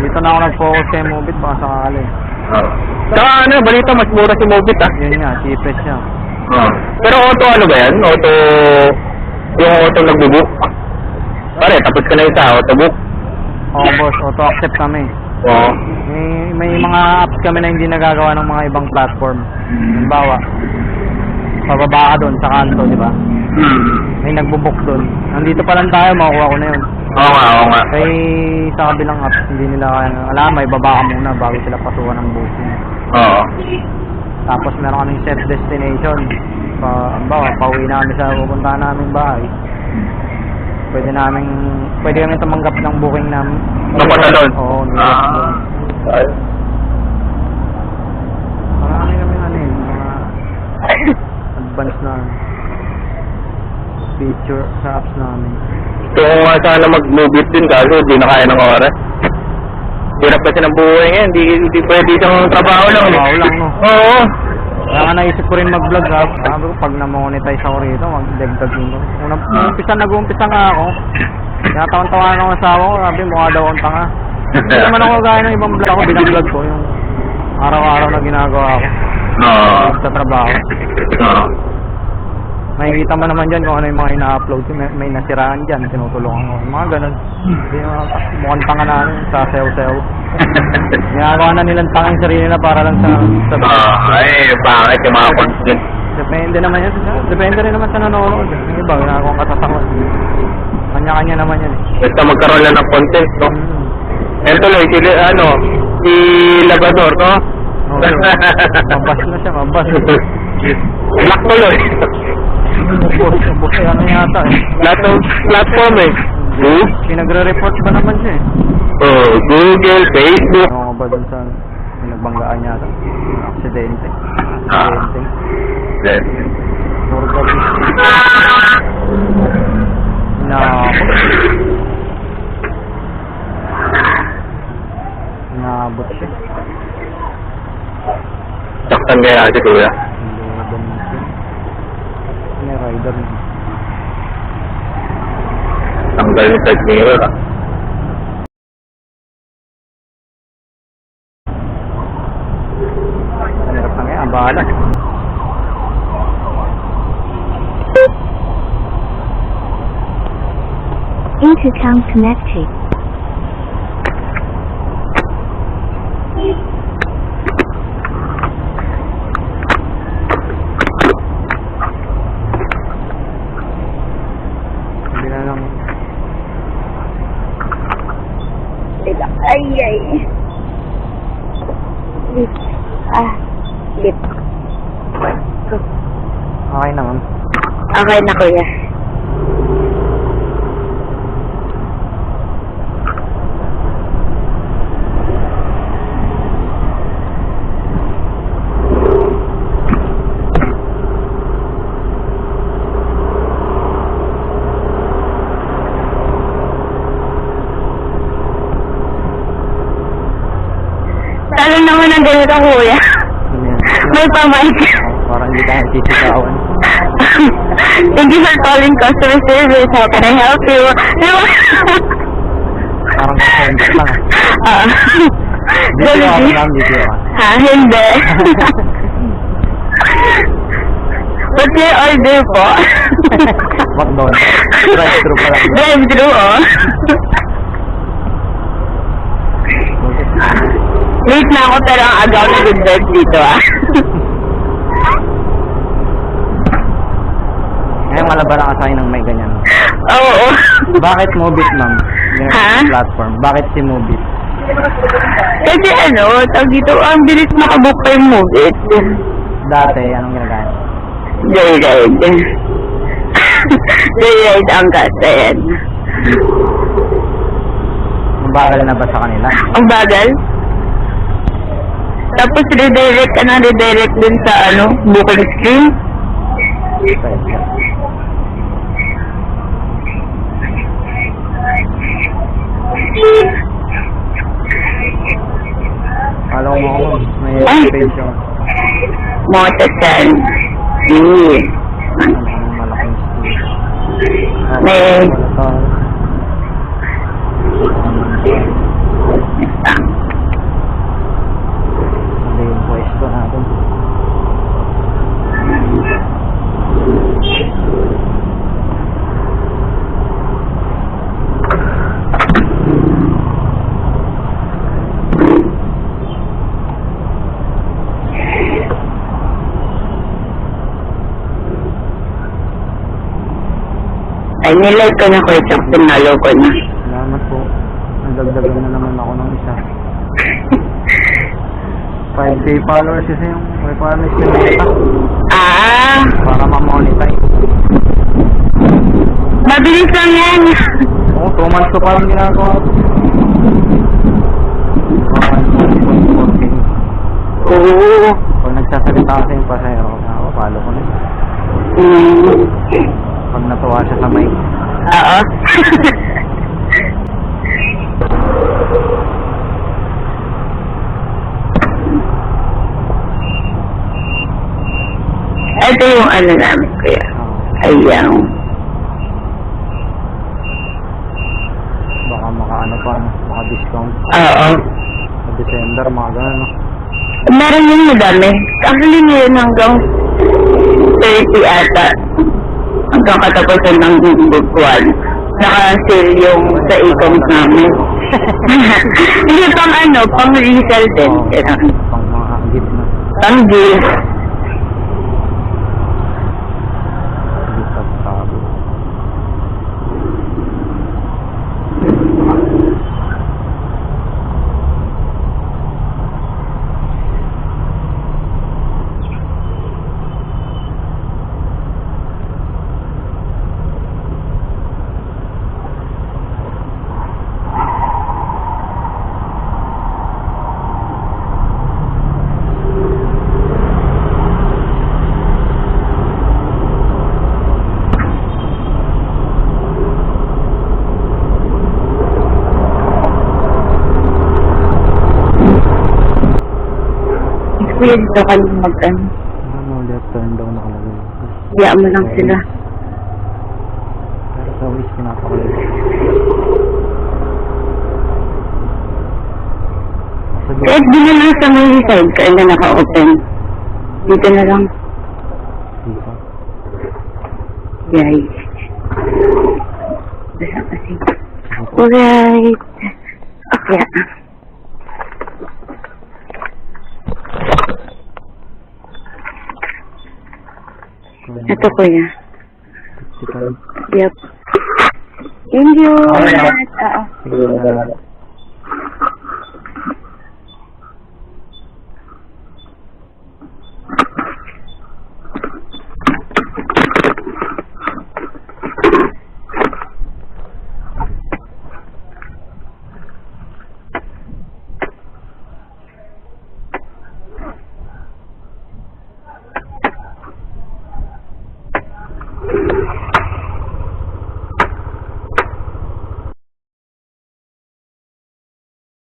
Dito na ako nag-focus kay Mobit, baka sakali. Saka ano, balita mas mura si Mobit ah. Yun nga, cheapest siya. Pero auto ano ba yan? Auto, yung auto nagbubook? Pare, tapos ka na isa, auto book. Oo boss, auto-accept kami. Oo. May mga apps kami na hindi nagagawa ng mga ibang platform. Halimbawa, pababa ka doon sa kanto, di ba? May nagbo-book doon. Nandito pa lang tayo, makukuha ko na yun. Oo nga. Kaya sa kabilang apps, hindi nila kaya, alam, may baba ka muna bago sila pasukan ng booking. Oo. Tapos meron kaming set destination. Halimbawa, pauwi na kami sa pupuntahan naming bahay. Pwede kami tumanggap ng booking namin. Napunta doon? Oo, nilap doon. Marami kami mga advanced na feature sa apps namin. Gusto ko nga sana mag-mobit din kaso hindi na kaya ng oras. Hirap kasi ng buhay ngayon, hindi pwede isang trabaho lang. Trabaho lang, no? Oo. Kaya nga naisip ko rin mag-vlog ha. Sabi ko, pag na-monetize ako rito, mag-dagdag din ko. Nag-umpisa nga ako. Kaya tawan-tawanan ng asawa ko, sabi mukha daw akong tanga. Hindi naman ako gaya ng ibang vlog ko, binag-vlog ko yung araw-araw na ginagawa ko. Oo. Sa trabaho. Oo. Makikita mo naman dyan kung ano yung mga ina-upload ko. May nasiraan dyan, tinutulungan ko. Mga ganun. Hindi mukhang tanga namin, sa sayo-sayo. Ginagawa na nilang tanga yung sarili nila para lang sa Ay, bakit yung mga content? Depende naman yan. Depende rin naman sa nanonood. Yung iba, ginagawang katatakot. Kanya-kanya naman yan. Basta magkaroon lang ng content, no? Yan tuloy, si Labrador, no? Oo. Mabas na siya, mabas. Black tuloy. Bukos ano yata eh. Lahat ng platform eh. Pinagre-report ba naman siya eh? Google, Facebook. Oo ba dun sa pinagbanggaan yata? Aksidente. Then, Puro gabi. Inaabot siya. saktan kaya si Kuya. May rider na. Tanggal yung side mirror ah. Hirap na ngayon, bahala. Intercom connected. Hindi na lang. Ay. Lip. Lip. Okay naman. Okay na, kuya. Talo naman ang ganito, kuya. May pamike. Parang hindi tayo sisigawan. Thank you for calling customer service. How can I help you? Parang kasendok lang. Dito ako lang, dito ako. Ha? Hindi. What's your order po? McDonald's. Drive-thru pa lang. Drive-thru, oh. Late na ako pero ang aga ako nag-drive dito, ah. Ngayon malaba na kasay ng may ganyan. Oo. Bakit Mobit, ma'am? Yung Ha? platform. Bakit si Mobit? Kasi ano, tawag dito, ang bilis makabook pa yung Mobit. Dati, anong ginagaya? Joyride. Joyride ang kasayan. Mabagal na ba sa kanila? Ang bagal. Tapos redirect din sa ano, booking screen. Pwede. Alam mo ako, may Ay! page ako. Motosan. Malaking screen. May- Wala Next time. Nilike ko na ko ito. Pinalo ko na. Salamat po. Nagdagdagan na naman ako ng isa. 5K followers kasi yung requirements ko nita. Ah, Para ma-monetize. mabilis lang yan. Oo, 2 months ko parang ginagawa. 2 months. Oo. Pag nagsasalita kasi yung pasero, ako, follow ko na. Pag natuwa siya sa mic. Oo. Ito yung ano namin, kuya. Ayan. Baka maka-ano pa, no? Maka-discount. Oo. Sa December, mga gano'n, no? Meron yung madami. Actually, ngayon hanggang 30 ata. Hanggang katapusan ng buwan. Naka-sale yung sa e-coms namin. Hindi, pang ano, pang resell din. Oo, Ganun. pang mga gift na. Pang gift. Gift at tabo. Kuya, dito ka lang mag-ano. Ano, left turn daw nakalagay. Hayaan mo lang sila. Pero sa waist, pinapakalagay. Sa Kahit di na lang sa may side ka na naka-open. Dito na lang. dito. Yay. Basta kasi. Alright. Okay. Ito kuya. Tikal. Yep. Thank you. Okay. Oo. Sige,